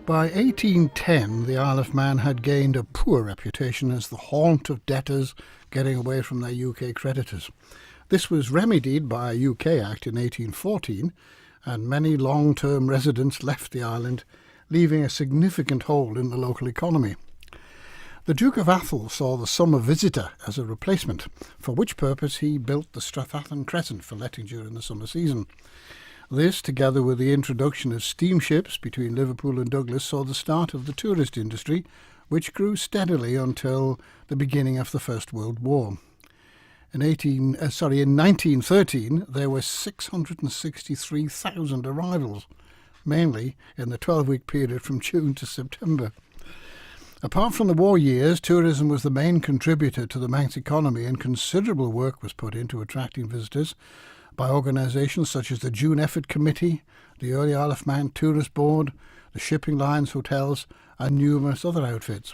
By 1810, the Isle of Man had gained a poor reputation as the haunt of debtors getting away from their UK creditors. This was remedied by a UK Act in 1814, and many long-term residents left the island, leaving a significant hole in the local economy. The Duke of Atholl saw the summer visitor as a replacement, for which purpose he built the Strathathan Crescent for letting during the summer season. This, together with the introduction of steamships between Liverpool and Douglas, saw the start of the tourist industry, which grew steadily until the beginning of the First World War. In 1913, there were 663,000 arrivals, mainly in the 12-week period from June to September. Apart from the war years, tourism was the main contributor to the Manx economy, and considerable work was put into attracting visitors by organisations such as the June Effort Committee, the Early Isle of Man Tourist Board, the shipping lines, hotels, and numerous other outfits.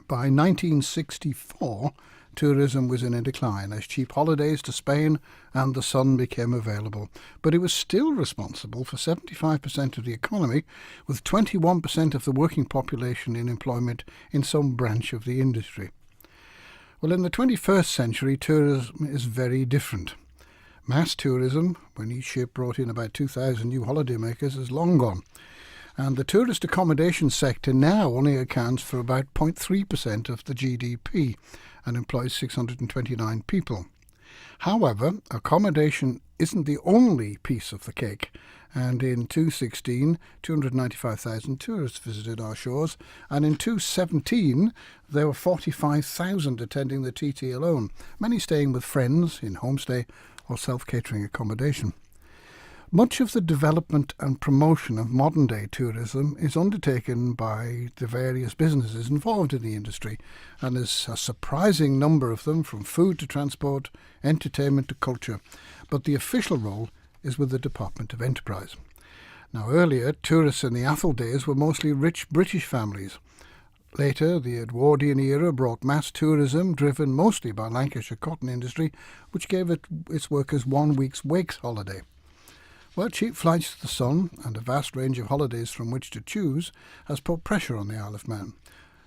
By 1964, tourism was in a decline as cheap holidays to Spain and the sun became available, but it was still responsible for 75% of the economy, with 21% of the working population in employment in some branch of the industry. Well, in the 21st century, tourism is very different. Mass tourism, when each ship brought in about 2,000 new holidaymakers, is long gone, and the tourist accommodation sector now only accounts for about 0.3% of the GDP and employs 629 people. However, accommodation isn't the only piece of the cake, and in 2016, 295,000 tourists visited our shores, and in 2017, there were 45,000 attending the TT alone, many staying with friends in homestay or self-catering accommodation. Much of the development and promotion of modern-day tourism is undertaken by the various businesses involved in the industry, and there's a surprising number of them, from food to transport, entertainment to culture, but the official role is with the Department of Enterprise. Now, earlier, tourists in the Atholl days were mostly rich British families. Later, the Edwardian era brought mass tourism, driven mostly by Lancashire cotton industry, which gave its workers 1 week's wakes holiday. Well, cheap flights to the sun and a vast range of holidays from which to choose has put pressure on the Isle of Man.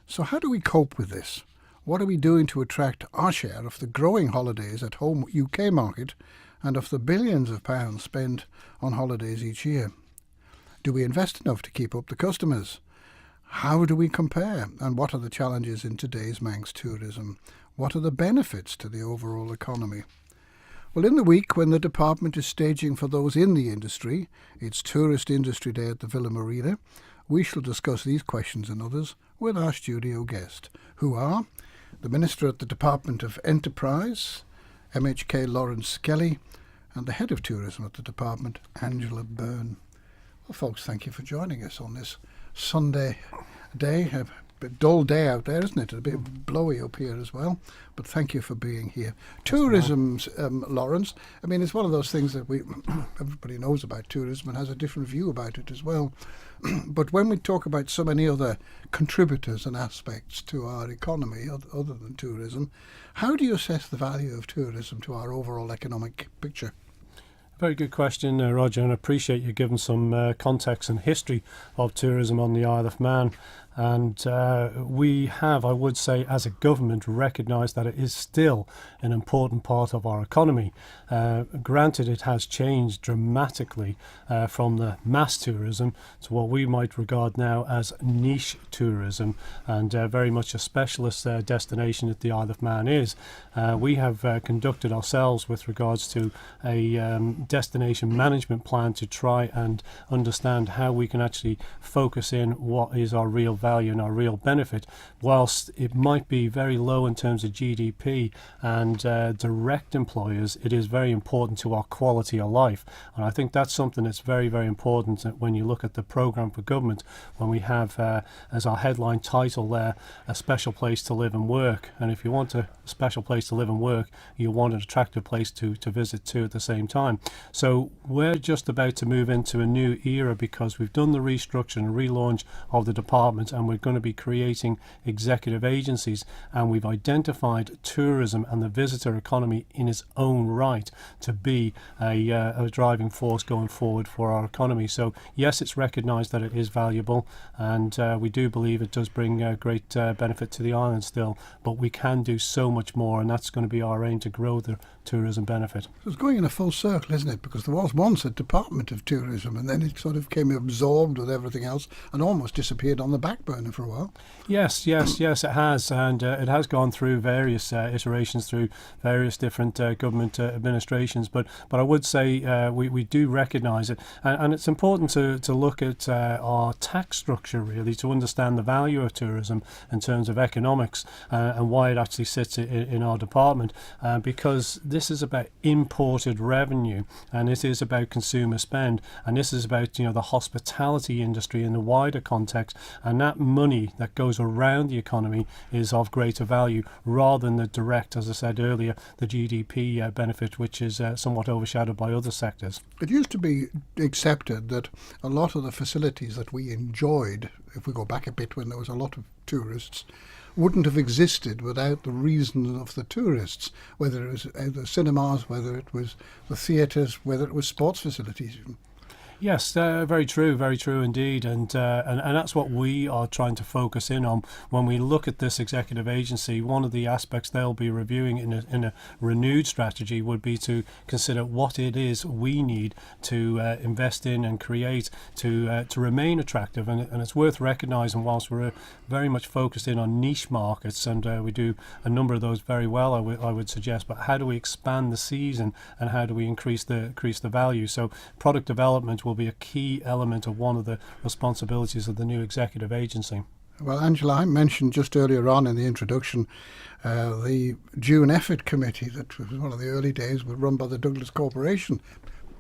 So how do we cope with this? What are we doing to attract our share of the growing holidays at home UK market and of the billions of pounds spent on holidays each year? Do we invest enough to keep up the customers? How do we compare, and what are the challenges in today's Manx tourism? What are the benefits to the overall economy? Well, in the week when the department is staging for those in the industry its Tourist Industry Day at the Villa Marina, we shall discuss these questions and others with our studio guest, who are the Minister at the Department of Enterprise, MHK Laurence Skelly, and the Head of Tourism at the Department, Angela Byrne. Well, folks, thank you for joining us on this Sunday day. A bit dull day out there, isn't it? A bit blowy up here as well. But thank you for being here. Tourism's, Laurence, I mean, it's one of those things that everybody knows about tourism and has a different view about it as well. But when we talk about so many other contributors and aspects to our economy other than tourism, how do you assess the value of tourism to our overall economic picture? Very good question, Roger, and I appreciate you giving some context and history of tourism on the Isle of Man. And we have, I would say, as a government, recognised that it is still an important part of our economy. Granted, it has changed dramatically from the mass tourism to what we might regard now as niche tourism, and very much a specialist destination that the Isle of Man is. We have conducted ourselves with regards to a destination management plan to try and understand how we can actually focus in what is our real value and our real benefit. Whilst it might be very low in terms of GDP and direct employers, it is very important to our quality of life, and I think that's something that's very, very important when you look at the programme for government, when we have as our headline title there, a special place to live and work. And if you want a special place to live and work, you want an attractive place to visit too at the same time. So we're just about to move into a new era because we've done the restructure and relaunch of the department, and we're going to be creating executive agencies, and we've identified tourism and the visitor economy in its own right to be a driving force going forward for our economy. So yes, it's recognised that it is valuable, and we do believe it does bring great benefit to the island still, but we can do so much more, and that's going to be our aim, to grow the tourism benefit. It's going in a full circle, isn't it? Because there was once a Department of Tourism, and then it sort of came absorbed with everything else and almost disappeared on the back burner for a while. Yes, it has, and it has gone through various iterations through various different government administrations. But I would say we do recognise it, and it's important to look at our tax structure really to understand the value of tourism in terms of economics and why it actually sits in our department, because this is about imported revenue, and it is about consumer spend, and this is about the hospitality industry in the wider context, and that money that goes around the economy is of greater value rather than the direct, as I said earlier, the GDP benefit, which is somewhat overshadowed by other sectors. It used to be accepted that a lot of the facilities that we enjoyed, if we go back a bit when there was a lot of tourists, wouldn't have existed without the reason of the tourists, whether it was the cinemas, whether it was the theatres, whether it was sports facilities even. Yes, very true indeed, and that's what we are trying to focus in on when we look at this executive agency. One of the aspects they'll be reviewing in a renewed strategy would be to consider what it is we need to invest in and create to remain attractive, and it's worth recognising, whilst we're very much focused in on niche markets, and we do a number of those very well, I would suggest, but how do we expand the season and how do we increase the value? So product development will be a key element of one of the responsibilities of the new executive agency. Well, Angela, I mentioned just earlier on in the introduction the June Effort Committee that was one of the early days, was run by the Douglas Corporation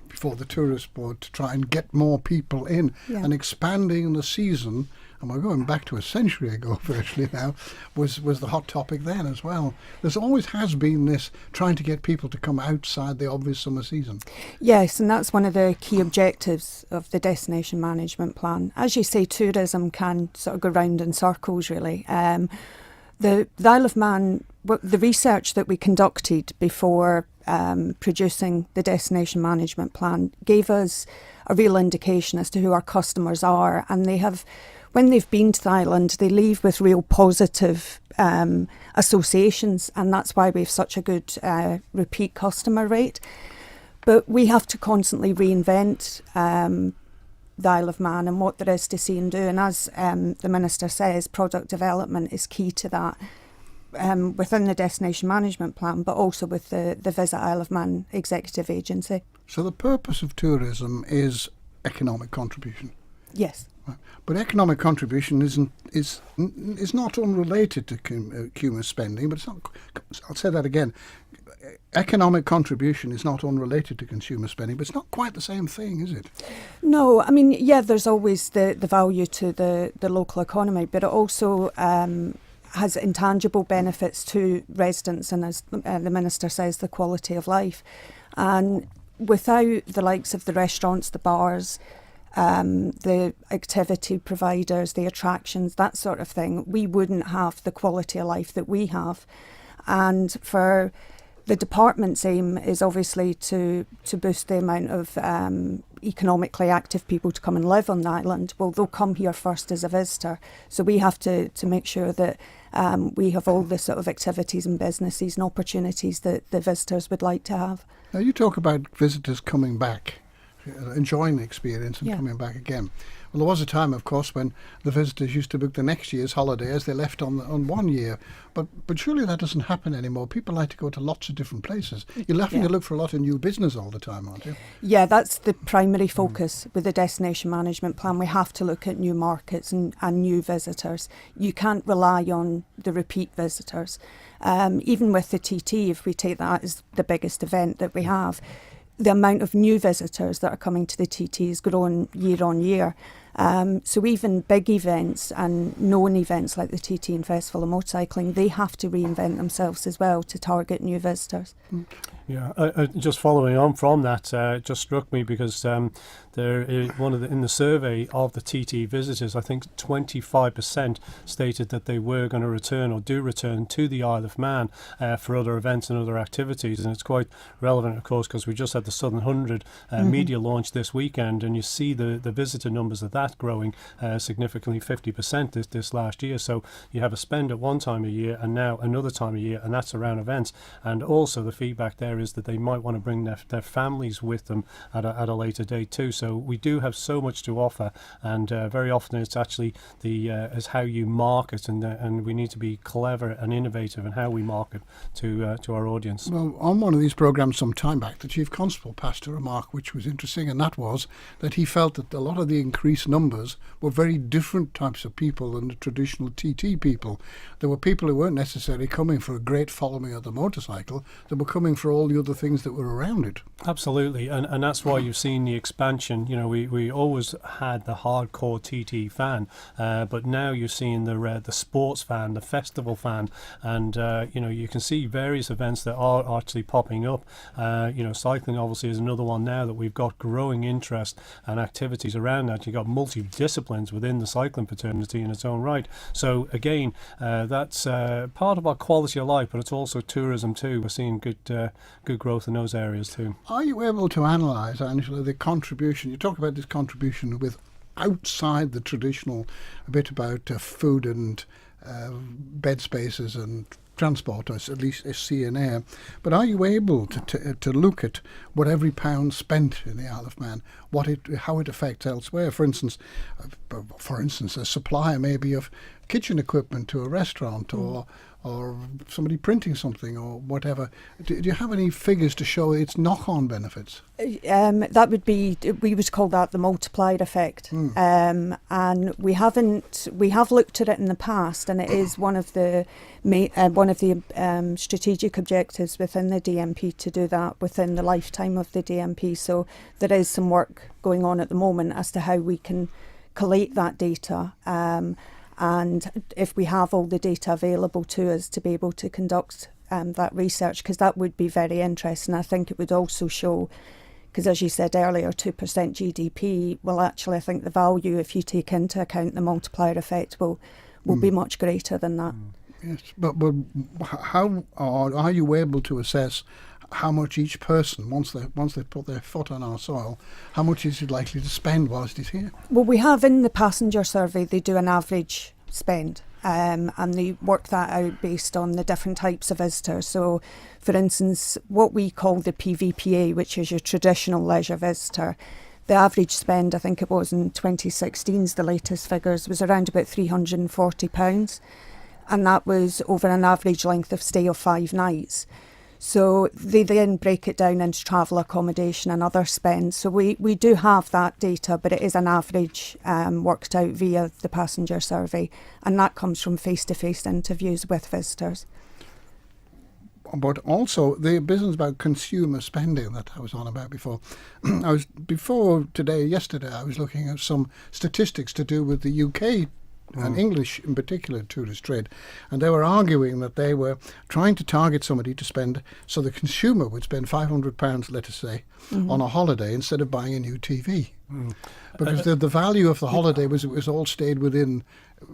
before the Tourist Board, to try and get more people in, and expanding the season. And we're going back to a century ago virtually now, was the hot topic then as well. There's always has been this trying to get people to come outside the obvious summer season. Yes, and that's one of the key objectives of the Destination Management Plan. As you say, tourism can sort of go round in circles really. The Isle of Man, the research that we conducted before producing the Destination Management Plan gave us a real indication as to who our customers are, and they have, when they've been to the island, they leave with real positive associations, and that's why we have such a good repeat customer rate. But we have to constantly reinvent the Isle of Man and what there is to see and do, and as the Minister says, product development is key to that within the Destination Management Plan, but also with the Visit Isle of Man Executive Agency. So the purpose of tourism is economic contribution. Yes. But economic contribution is not unrelated to consumer spending, but it's not. I'll say that again. Economic contribution is not unrelated to consumer spending, but it's not quite the same thing, is it? No, I mean, yeah, there's always the value to the local economy, but it also has intangible benefits to residents, and as the Minister says, the quality of life. And without the likes of the restaurants, the bars, the activity providers, the attractions, that sort of thing, we wouldn't have the quality of life that we have. And for the department's aim is obviously to boost the amount of economically active people to come and live on the island. Well, they'll come here first as a visitor, so we have to make sure that we have all the sort of activities and businesses and opportunities that the visitors would like to have. Now, you talk about visitors coming back, enjoying the experience and coming back again. Well, there was a time, of course, when the visitors used to book the next year's holiday as they left on 1 year. But surely that doesn't happen anymore. People like to go to lots of different places. You're having to look for a lot of new business all the time, aren't you? Yeah, that's the primary focus with the Destination Management Plan. We have to look at new markets and new visitors. You can't rely on the repeat visitors. Even with the TT, if we take that as the biggest event that we have, the amount of new visitors that are coming to the TT is growing year on year. So even big events and known events like the TT and Festival of Motorcycling, they have to reinvent themselves as well to target new visitors. Yeah, just following on from that, it just struck me because there is in the survey of the TT visitors, I think 25% stated that they were going to return or do return to the Isle of Man for other events and other activities, and it's quite relevant, of course, because we just had the Southern 100 media launch this weekend, and you see the visitor numbers of that growing significantly, 50% this last year. So you have a spend at one time a year and now another time a year, and that's around events. And also the feedback there is that they might want to bring their families with them at a later date too. So we do have so much to offer, and very often it's actually is how you market, and we need to be clever and innovative in how we market to our audience. Well, on one of these programmes some time back, the Chief Constable passed a remark which was interesting, and that was that he felt that a lot of the increased numbers were very different types of people than the traditional TT people. There were people who weren't necessarily coming for a great following of the motorcycle, they were coming for all the other things that were around it. Absolutely, and that's why you've seen the expansion. You know, we always had the hardcore TT fan, but now you're seeing the sports fan, the festival fan, and you can see various events that are actually popping up. Cycling obviously is another one now that we've got growing interest and activities around that. You've got multi-disciplines within the cycling fraternity in its own right. So again, that's part of our quality of life, but it's also tourism too. We're seeing good growth in those areas too. Are you able to analyse, Angela, the contribution? You talk about this contribution with outside the traditional bit about food and bed spaces and transport, or at least sea and air, but are you able to look at what every pound spent in the Isle of Man, how it affects elsewhere? For instance, a supplier maybe of kitchen equipment to a restaurant, or somebody printing something or whatever. Do you have any figures to show its knock-on benefits? That would be, we would call that the multiplier effect. And we have looked at it in the past, and it is one of the strategic objectives within the DMP to do that within the lifetime of the DMP. So there is some work going on at the moment as to how we can collate that data. And if we have all the data available to us to be able to conduct that research, because that would be very interesting. I think it would also show, because as you said earlier, 2% GDP, well actually I think the value, if you take into account the multiplier effect, will be much greater than that. Yes, but how are you able to assess how much each person, once they put their foot on our soil, how much is he likely to spend whilst he's here? Well, we have in the passenger survey, they do an average spend, and they work that out based on the different types of visitors. So, for instance, what we call the PVPA, which is your traditional leisure visitor, the average spend, I think it was in 2016's the latest figures, was around about £340, and that was over an average length of stay of 5 nights. So they then break it down into travel accommodation and other spend. So we do have that data, but it is an average worked out via the passenger survey, and that comes from face-to-face interviews with visitors. But also the business about consumer spending that I was on about before. Yesterday I was looking at some statistics to do with the UK and English in particular tourist trade, and they were arguing that they were trying to target somebody to spend, so the consumer would spend £500, let us say, on a holiday instead of buying a new TV. Because the value of the holiday was all stayed within,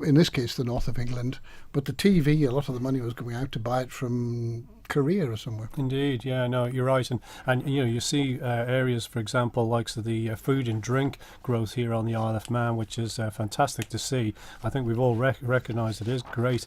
in this case, the north of England, but the TV, a lot of the money was going out to buy it from Korea or somewhere. Indeed, yeah, no, you're right, and you see areas, for example, like the food and drink growth here on the Isle of Man, which is fantastic to see. I think we've all recognised it is great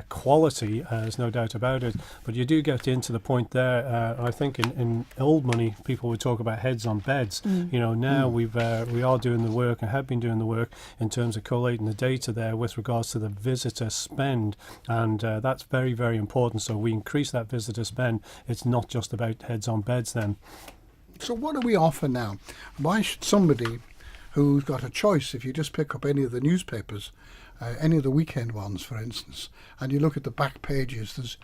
quality, there's no doubt about it. But you do get into the point there. I think in old money, people would talk about heads on beds. Now we are doing the work and have been doing the work in terms of collating the data there with regards to the visitor spend, and that's very, very important. So we increase that visitor spend. It's not just about heads on beds then. So what do we offer now? Why should somebody who's got a choice, if you just pick up any of the newspapers, any of the weekend ones, for instance, and you look at the back pages, there's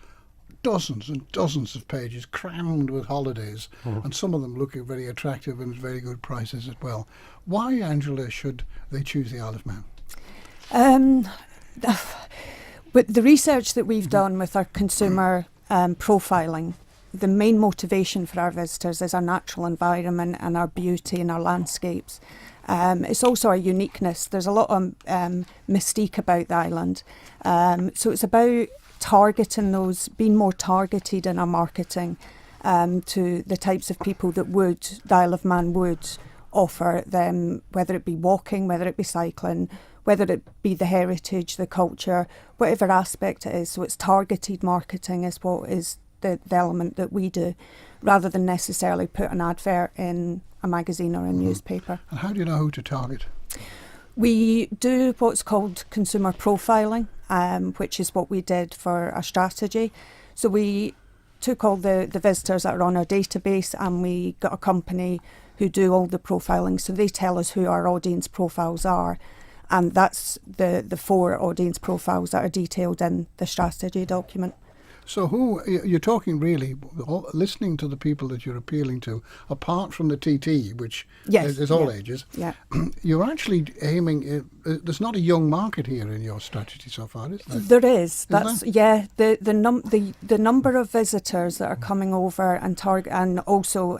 dozens and dozens of pages crammed with holidays, and some of them looking very attractive and very good prices as well. Why, Angela, should they choose the Isle of Man? With the research that we've done with our consumer profiling, the main motivation for our visitors is our natural environment and our beauty and our landscapes. It's also our uniqueness. There's a lot of mystique about the island. So it's about targeting those, being more targeted in our marketing to the types of people that the Isle of Man would offer them, whether it be walking, whether it be cycling, whether it be the heritage, the culture, whatever aspect it is. So it's targeted marketing is what is the element that we do, rather than necessarily put an advert in a magazine or a newspaper. And how do you know who to target? We do what's called consumer profiling, which is what we did for our strategy. So we took all the visitors that are on our database, and we got a company who do all the profiling. So they tell us who our audience profiles are. And that's the 4 audience profiles that are detailed in the strategy document. So you're talking really, listening to the people that you're appealing to, apart from the TT, which is all ages, you're actually aiming, there's not a young market here in your strategy so far, is there? There is. The number of visitors that are coming over and also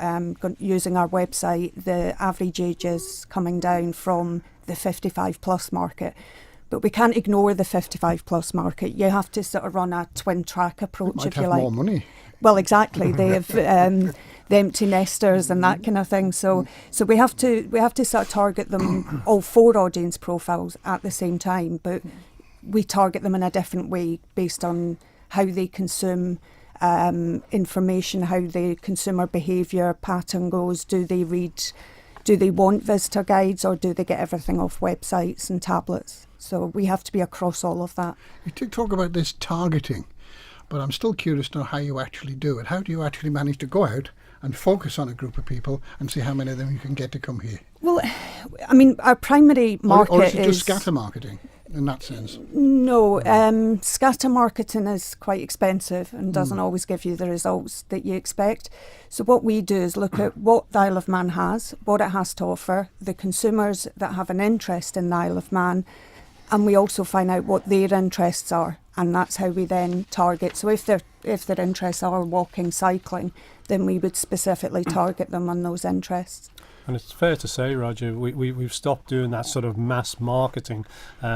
using our website, the average age is coming down from the 55 plus market. But we can't ignore the 55 plus market. You have to sort of run a twin track approach, if you like. Might have more money. Well, exactly. They have the empty nesters and that kind of thing. So we have to sort of target them, all 4 audience profiles at the same time. But we target them in a different way based on how they consume information, how the consumer behaviour pattern goes. Do they read? Do they want visitor guides, or do they get everything off websites and tablets? So we have to be across all of that. You talk about this targeting, but I'm still curious to know how you actually do it. How do you actually manage to go out and focus on a group of people and see how many of them you can get to come here? Well, I mean, our primary market or is it just scatter marketing in that sense? No, scatter marketing is quite expensive and doesn't always give you the results that you expect. So what we do is look at what the Isle of Man has, what it has to offer, the consumers that have an interest in the Isle of Man, and we also find out what their interests are, and that's how we then target. So if their interests are walking, cycling, then we would specifically target them on those interests. And it's fair to say, Roger, we've stopped doing that sort of mass marketing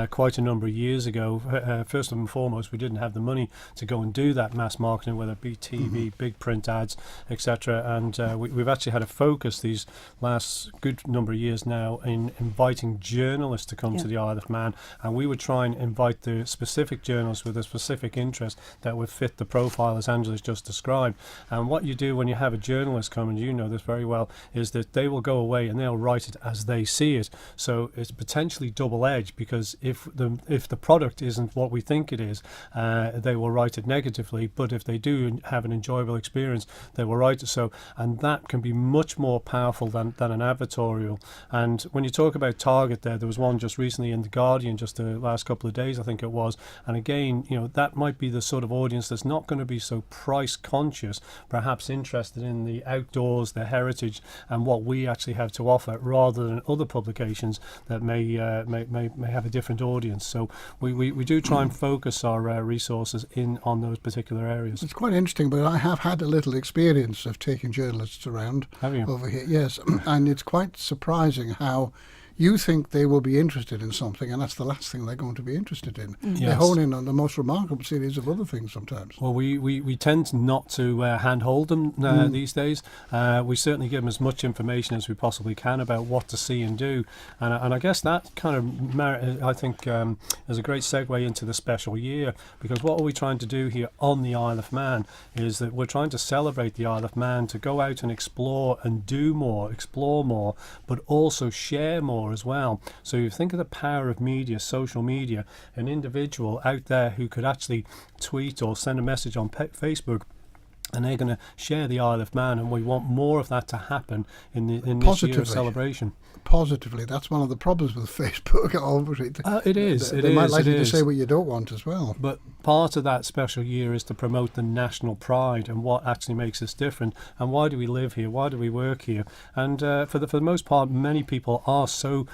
quite a number of years ago. First and foremost, we didn't have the money to go and do that mass marketing, whether it be TV, big print ads, etc. And we've actually had a focus these last good number of years now in inviting journalists to come to the Isle of Man. And we would try and invite the specific journalists with a specific interest that would fit the profile as Angela's just described. And what you do when you have a journalist come, and you know this very well, is that they will go away and they'll write it as they see it. So it's potentially double-edged, because if the product isn't what we think it is, they will write it negatively. But if they do have an enjoyable experience, they will write it so. And that can be much more powerful than an advertorial. And when you talk about target there was one just recently in The Guardian, just the last couple of days, I think it was. And again, that might be the sort of audience that's not going to be so price conscious, perhaps interested in the outdoors, the heritage, and what we actually have to offer, rather than other publications that may have a different audience. So we do try and focus our resources in on those particular areas. It's quite interesting, but I have had a little experience of taking journalists around over here. Yes, and it's quite surprising how you think they will be interested in something, and that's the last thing they're going to be interested in. Yes. They hone in on the most remarkable series of other things sometimes. Well, we tend not to handhold them these days. We certainly give them as much information as we possibly can about what to see and do. And I guess that kind of, I think, is a great segue into the special year, because what are we trying to do here on the Isle of Man is that we're trying to celebrate the Isle of Man, to go out and explore and do more, explore more, but also share more as well. So you think of the power of media, social media, an individual out there who could actually tweet or send a message on Facebook and they're going to share the Isle of Man, and we want more of that to happen in this year's Positively. celebration. Positively, that's one of the problems with Facebook. It is. They might like you to say what you don't want as well. But part of that special year is to promote the national pride and what actually makes us different, and why do we live here, why do we work here. And for the most part, many people are so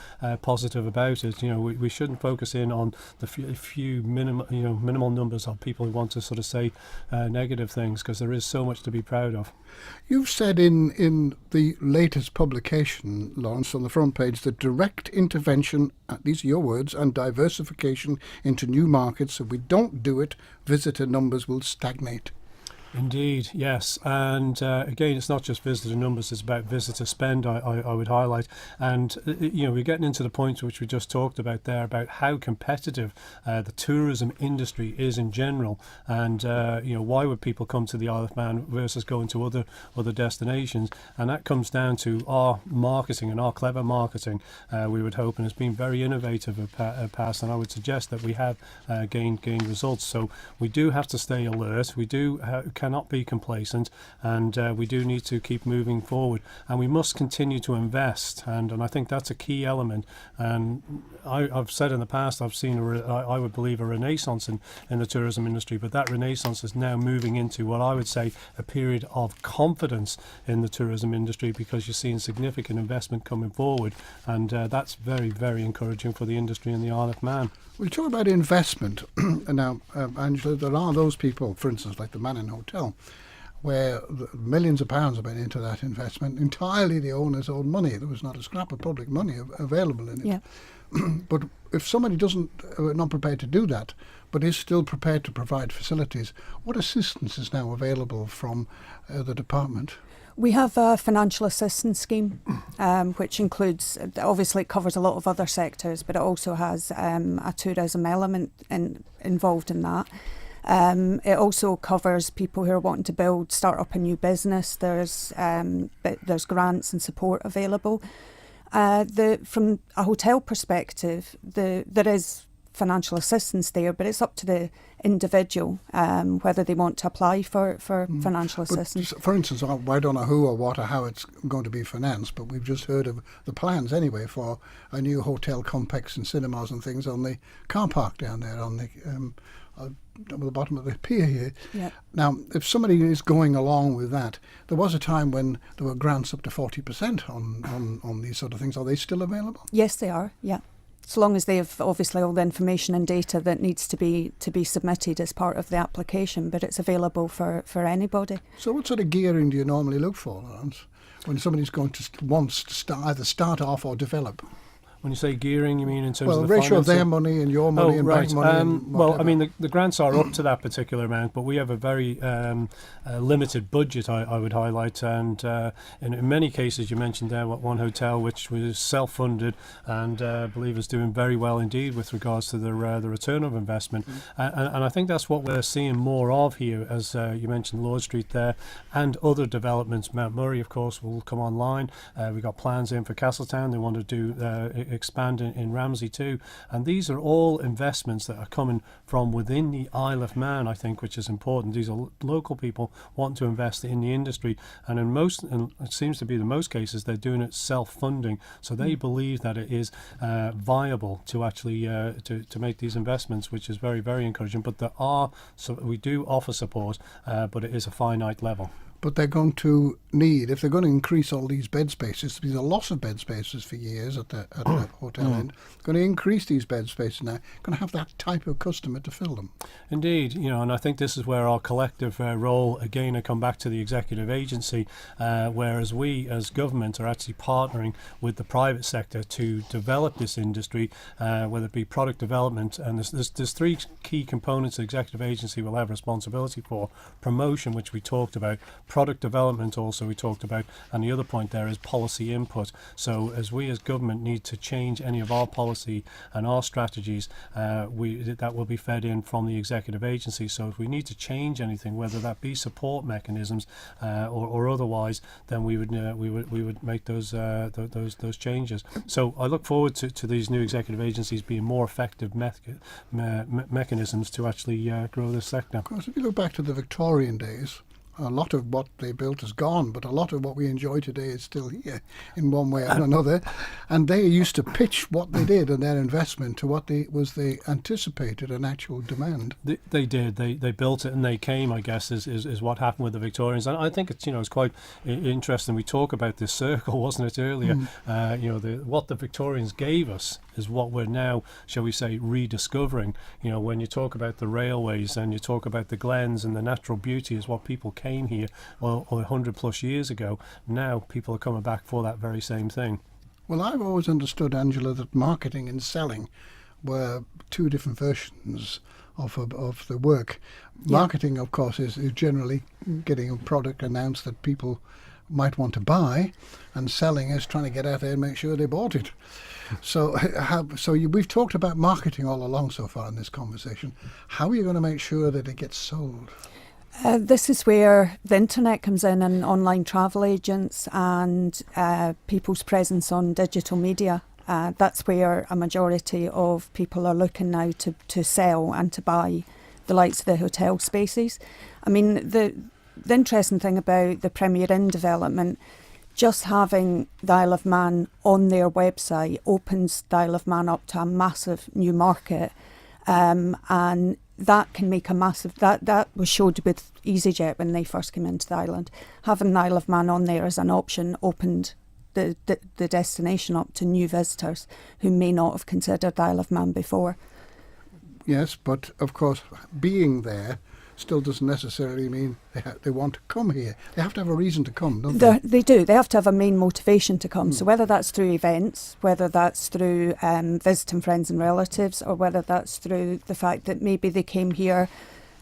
positive about it. We shouldn't focus in on the few minimal numbers of people who want to sort of say negative things, because there is so much to be proud of. You've said in the latest publication, Laurence, on the front page, that direct intervention, these are your words, and diversification into new markets, if we don't do it, visitor numbers will stagnate. Indeed, yes. And again, it's not just visitor numbers, it's about visitor spend, I would highlight. And, we're getting into the point which we just talked about there, about how competitive the tourism industry is in general. And, why would people come to the Isle of Man versus going to other destinations? And that comes down to our marketing and our clever marketing, we would hope, and it's been very innovative at past. And I would suggest that we have gained results. So we do have to stay alert. We cannot be complacent, and we do need to keep moving forward, and we must continue to invest, and I think that's a key element. And I've said in the past, I've seen I would believe a renaissance in the tourism industry, but that renaissance is now moving into what I would say a period of confidence in the tourism industry, because you're seeing significant investment coming forward, and that's very, very encouraging for the industry in the Isle of Man. We talk about investment. Now, Angela, there are those people, for instance, like the Manning Hotel, where millions of pounds have been into that investment, entirely the owner's own money. There was not a scrap of public money available in it. Yeah. But if somebody not prepared to do that, but is still prepared to provide facilities, what assistance is now available from the department? We have a financial assistance scheme, which includes, obviously it covers a lot of other sectors, but it also has a tourism element involved in that. It also covers people who are wanting to start up a new business. There's grants and support available. From a hotel perspective, there is financial assistance there, but it's up to the individual whether they want to apply for financial assistance. For instance, I don't know who or what or how it's going to be financed, but we've just heard of the plans anyway for a new hotel complex and cinemas and things on the car park down there on the bottom of the pier here. Yeah. Now, if somebody is going along with that, there was a time when there were grants up to 40% on these sort of things. Are they still available? Yes, they are, yeah. So long as they have obviously all the information and data that needs to be submitted as part of the application, but it's available for anybody. So what sort of gearing do you normally look for, Laurence, when somebody's wants to either start off or develop? When you say gearing, you mean in terms of the ratio financing? of their money and your money and bank money? Well, I mean, the grants are up to that particular amount, but we have a very limited budget, I would highlight. And in many cases, you mentioned there one hotel which was self-funded and I believe is doing very well indeed with regards to the return of investment. And I think that's what we're seeing more of here, as you mentioned Lord Street there, and other developments. Mount Murray, of course, will come online. We've got plans in for Castletown. They want to do expand in Ramsey too, and these are all investments that are coming from within the Isle of Man, I think, which is important. These are local people want to invest in the industry, and it seems to be the most cases they're doing it self-funding, so they believe that it is viable to actually to make these investments, which is very, very encouraging. But we do offer support, but it is a finite level. But they're going to need, if they're going to increase all these bed spaces, there's a loss of bed spaces for years at the hotel end. Going to increase these bed spaces now, going to have that type of customer to fill them. Indeed, and I think this is where our collective role, again, I come back to the executive agency, whereas we as government are actually partnering with the private sector to develop this industry, whether it be product development, and there's three key components the executive agency will have responsibility for: promotion, which we talked about, product development also we talked about, and the other point there is policy input. So as we as government need to change any of our policy and our strategies, that will be fed in from the executive agency. So if we need to change anything, whether that be support mechanisms or otherwise, then we would make those changes. So I look forward to these new executive agencies being more effective mechanisms to actually grow this sector. Of course, if you look back to the Victorian days, A lot of what they built is gone, but a lot of what we enjoy today is still here in one way or another. And they used to pitch what they did and their investment to what they anticipated an actual demand. They did. They built it and they came, I guess, is what happened with the Victorians. And I think it's quite interesting. We talk about this circle, wasn't it, earlier? What the Victorians gave us is what we're now, shall we say, rediscovering. When you talk about the railways and you talk about the glens and the natural beauty is what people came here 100 plus years ago. Now people are coming back for that very same thing. Well, I've always understood, Angela, that marketing and selling were two different versions of the work. Yeah. Marketing, of course, is generally getting a product announced that people might want to buy, and selling is trying to get out there and make sure they bought it. So we've talked about marketing all along so far in this conversation. How are you going to make sure that it gets sold? This is where the internet comes in, and online travel agents and people's presence on digital media. That's where a majority of people are looking now to sell and to buy the likes of the hotel spaces. I mean, the interesting thing about the Premier Inn development, just having the Isle of Man on their website opens the Isle of Man up to a massive new market, and that can make a massive... That was showed with EasyJet when they first came into the island. Having the Isle of Man on there as an option opened the destination up to new visitors who may not have considered the Isle of Man before. Yes, but of course, being there still doesn't necessarily mean they want to come here. They have to have a reason to come, don't they? They do. They have to have a main motivation to come. So whether that's through events, whether that's through visiting friends and relatives, or whether that's through the fact that maybe they came here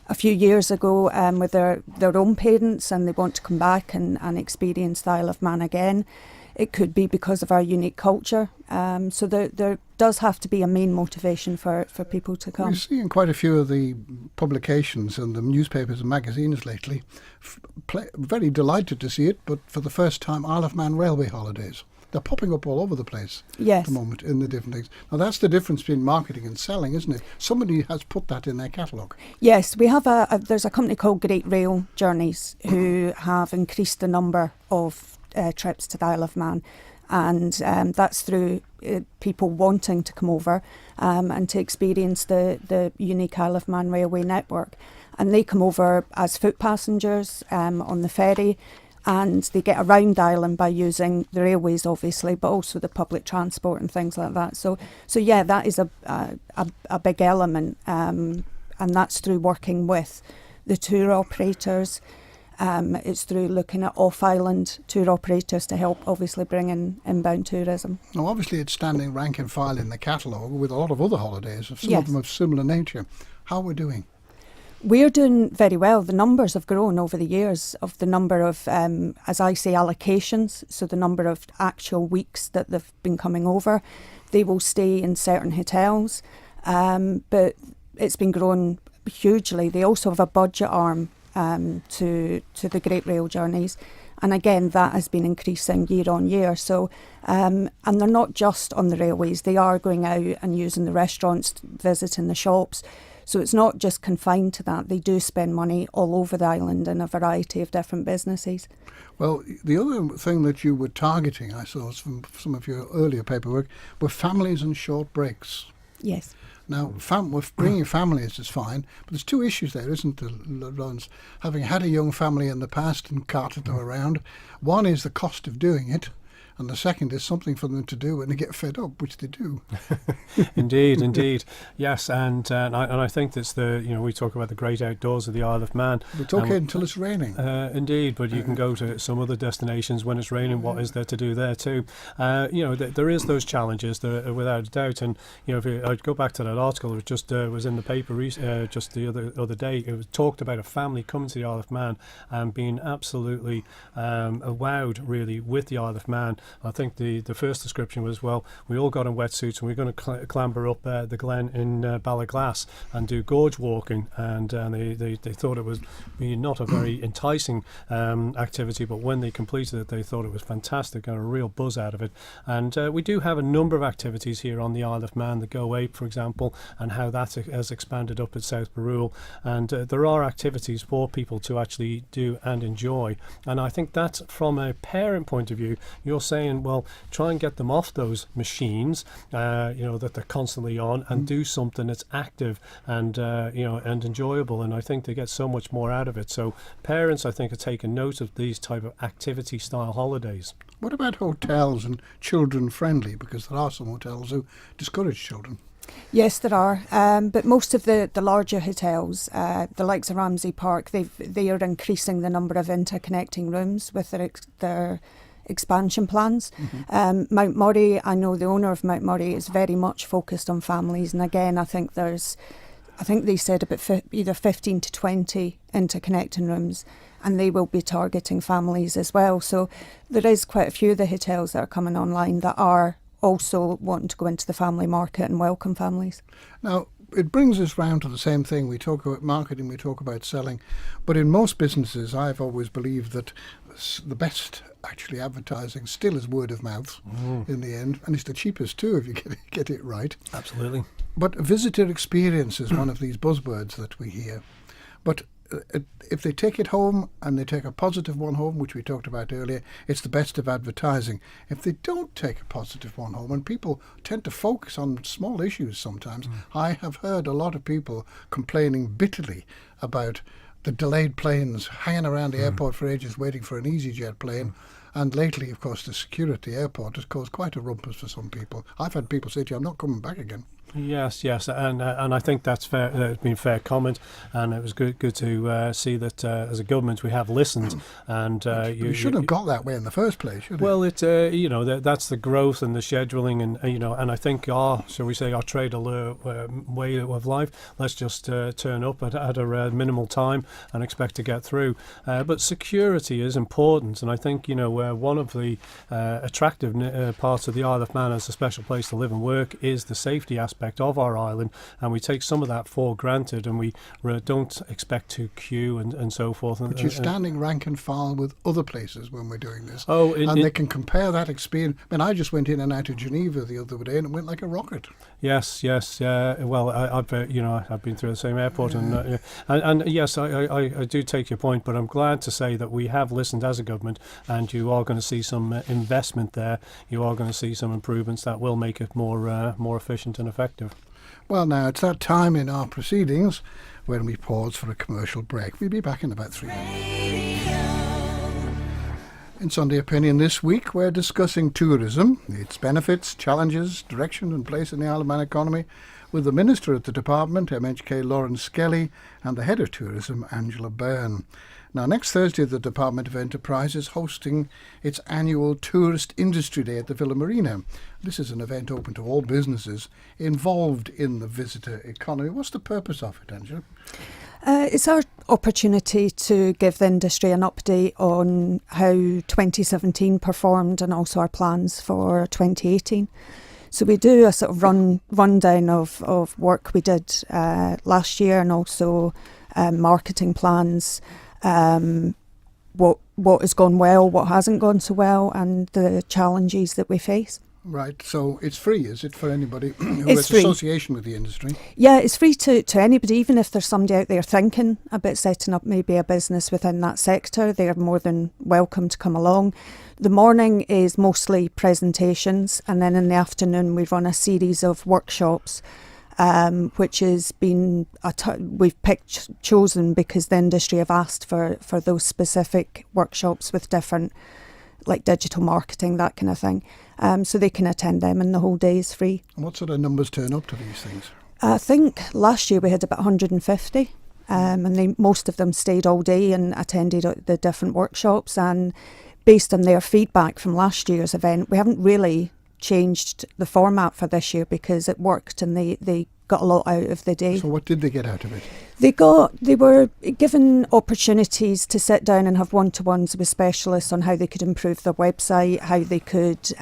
a few years ago with their own parents and they want to come back and experience the Isle of Man again. It could be because of our unique culture. So there does have to be a main motivation for people to come. We're seeing quite a few of the publications and the newspapers and magazines lately. Very delighted to see it, but for the first time, Isle of Man railway holidays. They're popping up all over the place at the moment in the different things. Now, that's the difference between marketing and selling, isn't it? Somebody has put that in their catalogue. Yes, we have there's a company called Great Rail Journeys who have increased the number of trips to the Isle of Man, and that's through people wanting to come over and to experience the unique Isle of Man railway network. And they come over as foot passengers on the ferry, and they get around the island by using the railways, obviously, but also the public transport and things like that. So yeah, that is a big element, and that's through working with the tour operators. It's through looking at off-island tour operators to help, obviously, bring in inbound tourism. Now, obviously, it's standing rank and file in the catalogue with a lot of other holidays, some Yes. of them of similar nature. How are we doing? We're doing very well. The numbers have grown over the years of the number of, as I say, allocations, so the number of actual weeks that they've been coming over. They will stay in certain hotels, but it's been growing hugely. They also have a budget arm to the Great Rail Journeys, and again that has been increasing year on year. So and they're not just on the railways, they are going out and using the restaurants, visiting the shops. So it's not just confined to that. They do spend money all over the island in a variety of different businesses. Well, the other thing that you were targeting, I saw from some of your earlier paperwork, were families and short breaks. Yes. Now, bringing families is fine, but there's two issues there, isn't there, Laurence? Having had a young family in the past and carted them around, one is the cost of doing it, and the second is something for them to do when they get fed up, which they do. Indeed. Yes, and I think that's we talk about the great outdoors of the Isle of Man. It's okay until it's raining. Indeed, but you can go to some other destinations when it's raining. What is there to do there too? There is those challenges, there, without a doubt. And I'd go back to that article. It just was in the paper just the other day. It was talked about a family coming to the Isle of Man and being absolutely wowed, really, with the Isle of Man. I think the first description was, well, we all got in wetsuits and we're going to clamber up the glen in Ballaglass and do gorge walking, and they thought it was not a very enticing activity, but when they completed it, they thought it was fantastic, got a real buzz out of it. And we do have a number of activities here on the Isle of Man, the Go Ape, for example, and how that has expanded up at South Barrule. And there are activities for people to actually do and enjoy. And I think that's from a parent point of view. You're saying, well, try and get them off those machines, that they're constantly on, and do something that's active and and enjoyable. And I think they get so much more out of it. So parents, I think, are taking note of these type of activity style holidays. What about hotels and children friendly? Because there are some hotels who discourage children. Yes, there are, but most of the larger hotels, the likes of Ramsay Park, they are increasing the number of interconnecting rooms with their expansion plans. Mm-hmm. Mount Murray, I know the owner of Mount Murray is very much focused on families, and again, I think they said about either 15 to 20 interconnecting rooms, and they will be targeting families as well. So there is quite a few of the hotels that are coming online that are also wanting to go into the family market and welcome families. Now, it brings us round to the same thing. We talk about marketing, we talk about selling, but in most businesses, I've always believed that the best actually advertising still is word of mouth in the end, and it's the cheapest too if you get it right. Absolutely. But visitor experience is one of these buzzwords that we hear. But if they take it home and they take a positive one home, which we talked about earlier, it's the best of advertising. If they don't take a positive one home, and people tend to focus on small issues sometimes, I have heard a lot of people complaining bitterly about the delayed planes hanging around the airport for ages waiting for an EasyJet plane. And lately, of course, the security airport has caused quite a rumpus for some people. I've had people say to you, I'm not coming back again. Yes, and I think that's fair. It's been a fair comment, and it was good to see that as a government we have listened. And you should have got that way in the first place, should it? Well, that's the growth and the scheduling, and I think our trade alert way of life. Let's just turn up at a minimal time and expect to get through. But security is important, and I think one of the attractive parts of the Isle of Man as a special place to live and work is the safety aspect of our island, and we take some of that for granted, and we don't expect to queue and so forth. But you're standing rank and file with other places when we're doing this. They can compare that experience. I mean, I just went in and out of Geneva the other day, and it went like a rocket. Yes. Well, I've been through the same airport, and yes, I do take your point, but I'm glad to say that we have listened as a government, and you are going to see some investment there. You are going to see some improvements that will make it more efficient and effective. Well, now it's that time in our proceedings when we pause for a commercial break. We'll be back in about 3 minutes. In Sunday Opinion this week, we're discussing tourism, its benefits, challenges, direction and place in the Isle of Man economy, with the Minister at the Department, MHK Laurence Skelly, and the Head of Tourism, Angela Byrne. Now, next Thursday, the Department of Enterprise is hosting its annual Tourist Industry Day at the Villa Marina. This is an event open to all businesses involved in the visitor economy. What's the purpose of it, Angela? It's our opportunity to give the industry an update on how 2017 performed and also our plans for 2018. So we do a sort of rundown of work we did last year, and also marketing plans, what has gone well, what hasn't gone so well, and the challenges that we face. Right, so it's free, is it, for anybody who it's has free. Association with the industry? Yeah, it's free to anybody, even if there's somebody out there thinking about setting up maybe a business within that sector. They're more than welcome to come along. The morning is mostly presentations, and then in the afternoon we run a series of workshops, which has been we've chosen because the industry have asked for those specific workshops with different, like digital marketing, that kind of thing. So they can attend them, and the whole day is free. And what sort of numbers turn up to these things? I think last year we had about 150, and most of them stayed all day and attended the different workshops. And based on their feedback from last year's event, we haven't really changed the format for this year because it worked, and they got a lot out of the day. So what did they get out of it? They were given opportunities to sit down and have one-to-ones with specialists on how they could improve their website, how they could,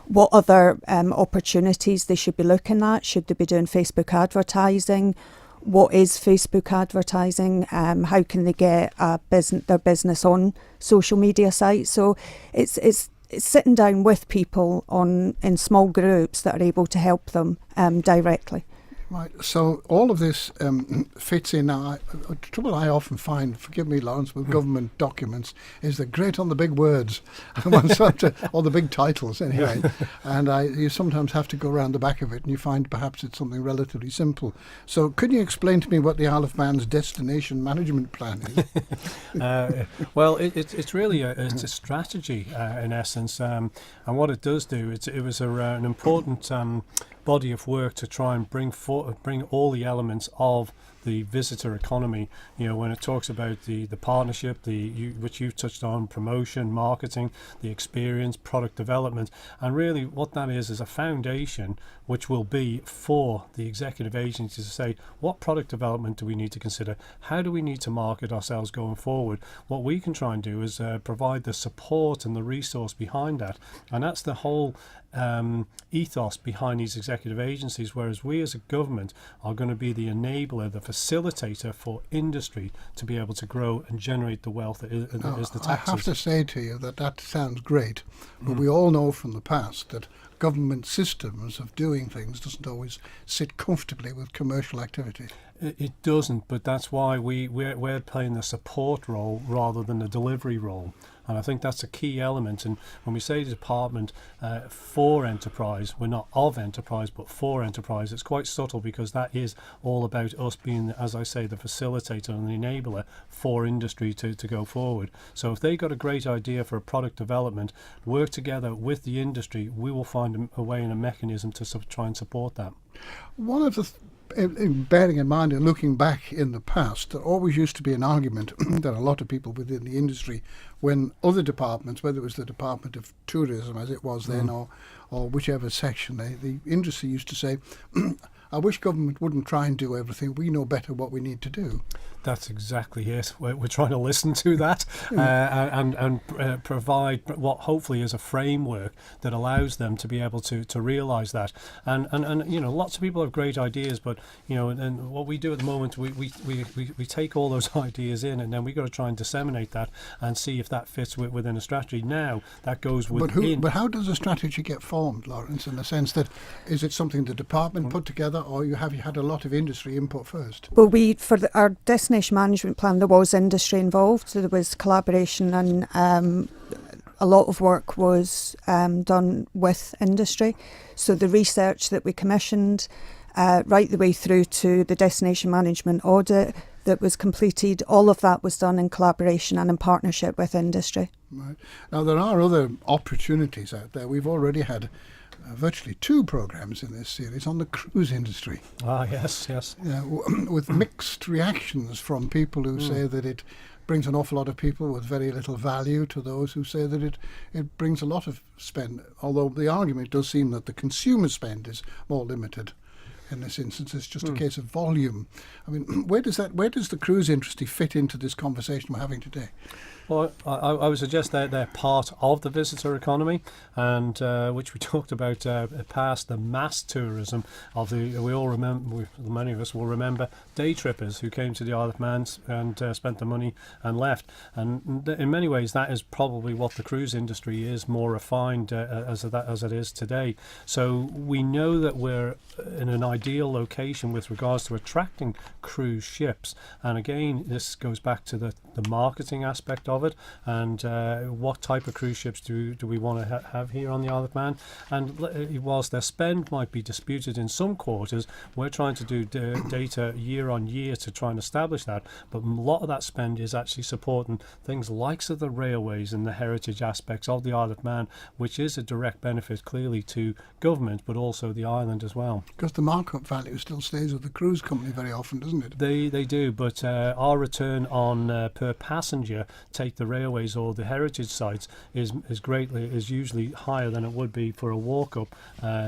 what other opportunities they should be looking at. Should they be doing Facebook advertising? What is Facebook advertising? How can they get their business on social media sites? So it's sitting down with people in small groups that are able to help them directly. Right, so all of this fits in. Now, the trouble I often find, forgive me, Laurence, with government documents is they're great on the big words, or the big titles anyway, and you sometimes have to go around the back of it and you find perhaps it's something relatively simple. So could you explain to me what the Isle of Man's destination management plan is? Well, it's really it's a strategy in essence, and what it does do, it was an important body of work to try and bring all the elements of the visitor economy. When it talks about the partnership, which you've touched on, promotion, marketing, the experience, product development, and really what that is a foundation which will be for the executive agencies to say, what product development do we need to consider? How do we need to market ourselves going forward? What we can try and do is provide the support and the resource behind that, and that's the whole ethos behind these executive agencies, whereas we as a government are going to be the enabler, the facilitator for industry to be able to grow and generate the wealth that is the taxes. I have to say to you that sounds great, but we all know from the past that government systems of doing things doesn't always sit comfortably with commercial activity. It doesn't, but that's why we're playing the support role rather than the delivery role. And I think that's a key element. And when we say the department for enterprise, we're not of enterprise, but for enterprise. It's quite subtle because that is all about us being, as I say, the facilitator and the enabler for industry to go forward. So if they got a great idea for a product development, work together with the industry, we will find a way and a mechanism to try and support that. One of the bearing in mind and looking back in the past, there always used to be an argument that a lot of people within the industry, when other departments, whether it was the Department of Tourism as it was then or whichever section, the industry used to say, I wish government wouldn't try and do everything. We know better what we need to do. That's exactly it. We're trying to listen to that and provide what hopefully is a framework that allows them to be able to realise that. And lots of people have great ideas, but and what we do at the moment, we take all those ideas in, and then we got to try and disseminate that and see if that fits within a strategy. Now that goes within. But how does a strategy get formed, Laurence? In the sense that is it something the department put together, or have you had a lot of industry input first? Well, our destination management plan, there was industry involved, so there was collaboration, and a lot of work was done with industry. So the research that we commissioned, right the way through to the destination management audit that was completed, all of that was done in collaboration and in partnership with industry. Right. Now there are other opportunities out there. We've already had virtually 2 programs in this series on the cruise industry. Yes. With mixed reactions from people who say that it brings an awful lot of people with very little value, to those who say that it brings a lot of spend, although the argument does seem that the consumer spend is more limited. In this instance, it's just a case of volume. I mean, where does the cruise industry fit into this conversation we're having today? Well, I would suggest that they're part of the visitor economy, and which we talked about past the mass tourism of the. We all remember, many of us will remember day trippers who came to the Isle of Man and spent the money and left. And in many ways, that is probably what the cruise industry is, more refined as it is today. So we know that we're in an ideal location with regards to attracting cruise ships. And again, this goes back to the marketing aspect of it, and what type of cruise ships do we want to have here on the Isle of Man. And whilst their spend might be disputed in some quarters, we're trying to do data year on year to try and establish that, but a lot of that spend is actually supporting things like the railways and the heritage aspects of the Isle of Man, which is a direct benefit clearly to government but also the island as well. Because the markup value still stays with the cruise company very often, doesn't it? They do, but our return on per passenger takes take the railways or the heritage sites is usually higher than it would be for a walk-up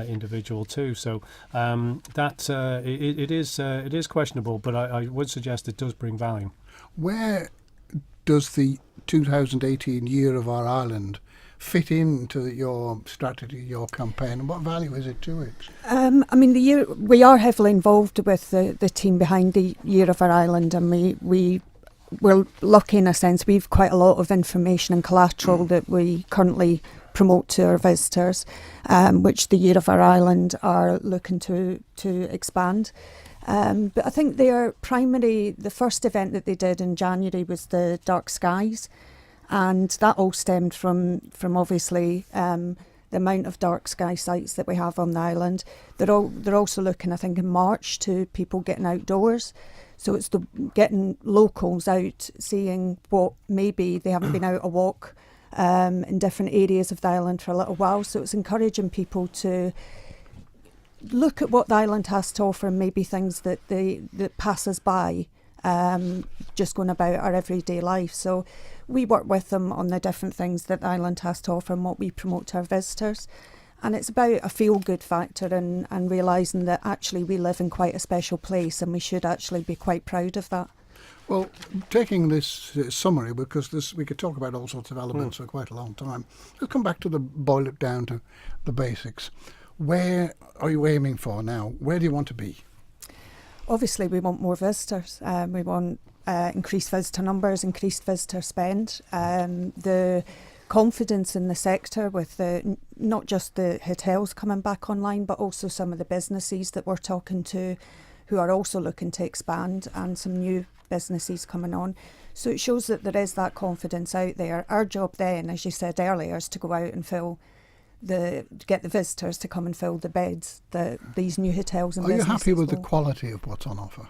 individual too. So it is questionable, but I would suggest it does bring value. Where does the 2018 Year of Our Island fit into your strategy, your campaign, and what value is it to it? I mean, we are heavily involved with the team behind the Year of Our Island, and we're lucky in a sense. We've quite a lot of information and collateral that we currently promote to our visitors, which the Year of Our Island are looking to expand. But I think the first event that they did in January was the Dark Skies, and that all stemmed from obviously the amount of dark sky sites that we have on the island. They're also looking, I think, in March to people getting outdoors. So it's getting locals out, seeing what maybe they haven't been out a walk in different areas of the island for a little while. So it's encouraging people to look at what the island has to offer, and maybe things that pass us by, just going about our everyday life. So we work with them on the different things that the island has to offer and what we promote to our visitors. And it's about a feel-good factor and realising that actually we live in quite a special place and we should actually be quite proud of that. Well, taking this summary, because we could talk about all sorts of elements for quite a long time, let's come back to boil it down to the basics. Where are you aiming for now? Where do you want to be? Obviously, we want more visitors. We want increased visitor numbers, increased visitor spend. The confidence in the sector with not just the hotels coming back online, but also some of the businesses that we're talking to who are also looking to expand, and some new businesses coming on. So it shows that there is that confidence out there. Our job then, as you said earlier, is to go out and get the visitors to come and fill the beds that these new hotels and businesses. Are you happy with the quality of what's on offer?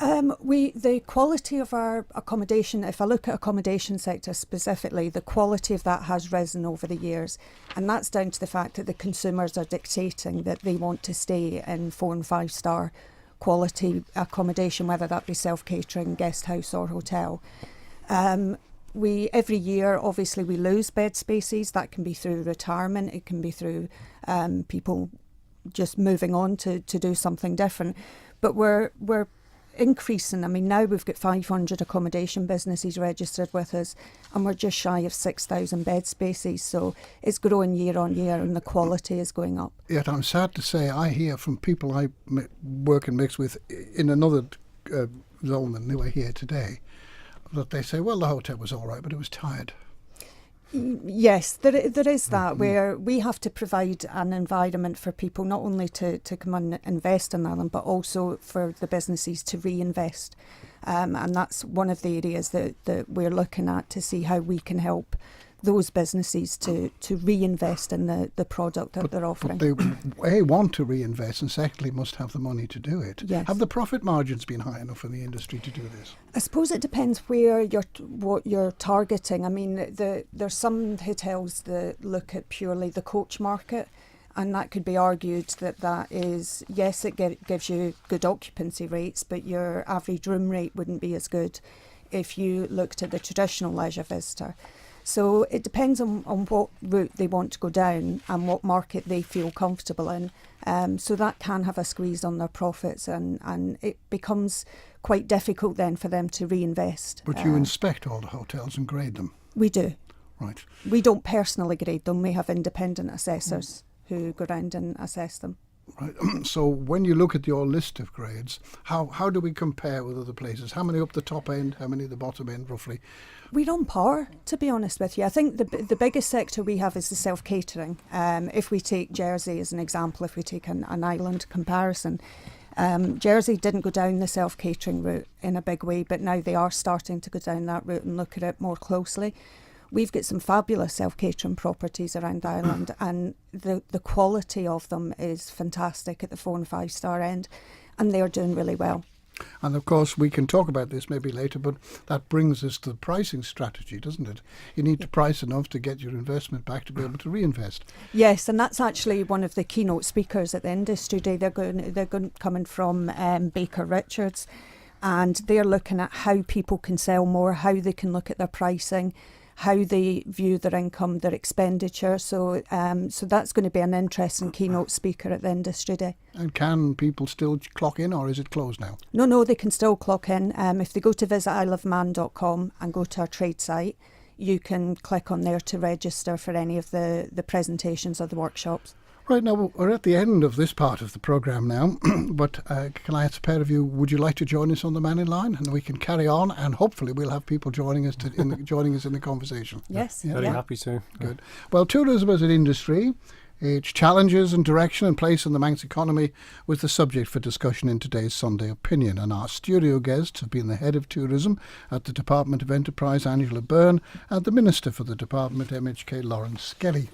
The quality of our accommodation, if I look at accommodation sector specifically, the quality of that has risen over the years, and that's down to the fact that the consumers are dictating that they want to stay in 4 and 5 star quality accommodation, whether that be self-catering, guest house or hotel. Every year, obviously, we lose bed spaces. That can be through retirement, it can be through people just moving on to do something different. But we're increasing. I mean, now we've got 500 accommodation businesses registered with us, and we're just shy of 6,000 bed spaces. So it's growing year on year, and the quality is going up. Yet I'm sad to say I hear from people I work and mix with in another zone than they were here today, that they say, well, the hotel was all right, but it was tired. Yes, there is that, where we have to provide an environment for people not only to come and invest in Ireland, but also for the businesses to reinvest. And that's one of the areas that we're looking at to see how we can help those businesses to reinvest in the product that they're offering. But they want to reinvest, and secondly must have the money to do it. Yes. Have the profit margins been high enough in the industry to do this? I suppose it depends what you're targeting. I mean, there's some hotels that look at purely the coach market, and that could be argued that is, yes, it gives you good occupancy rates, but your average room rate wouldn't be as good if you looked at the traditional leisure visitor. So it depends on what route they want to go down and what market they feel comfortable in. So that can have a squeeze on their profits, and it becomes quite difficult then for them to reinvest. But you inspect all the hotels and grade them? We do. Right. We don't personally grade them. We have independent assessors who go around and assess them. Right. So when you look at your list of grades, how do we compare with other places? How many up the top end? How many at the bottom end, roughly? We're on par, to be honest with you. I think the biggest sector we have is the self-catering. If we take Jersey as an example, if we take an island comparison, Jersey didn't go down the self-catering route in a big way, but now they are starting to go down that route and look at it more closely. We've got some fabulous self-catering properties around the island, and the quality of them is fantastic at the 4 and 5 star end, and they're doing really well. And of course, we can talk about this maybe later, but that brings us to the pricing strategy, doesn't it? You need to price enough to get your investment back to be able to reinvest. Yes, and that's actually one of the keynote speakers at the Industry Day. They're coming from Baker Richards. and they're looking at how people can sell more, how they can look at their pricing, how they view their income, their expenditure. So that's going to be an interesting keynote speaker at the Industry Day. And can people still clock in, or is it closed now? No, they can still clock in. If they go to visit isleofman.com and go to our trade site, you can click on there to register for any of the presentations or the workshops. Right, now we're at the end of this part of the programme now, but can I ask a pair of you, would you like to join us on the Man in Line? And we can carry on, and hopefully we'll have people joining us joining us in the conversation. Yes. Very happy to. Good. Well, tourism as an industry, its challenges and direction and place in the Manx economy was the subject for discussion in today's Sunday Opinion. And our studio guests have been the Head of Tourism at the Department of Enterprise, Angela Byrne, and the Minister for the Department, MHK, Laurence Skelly.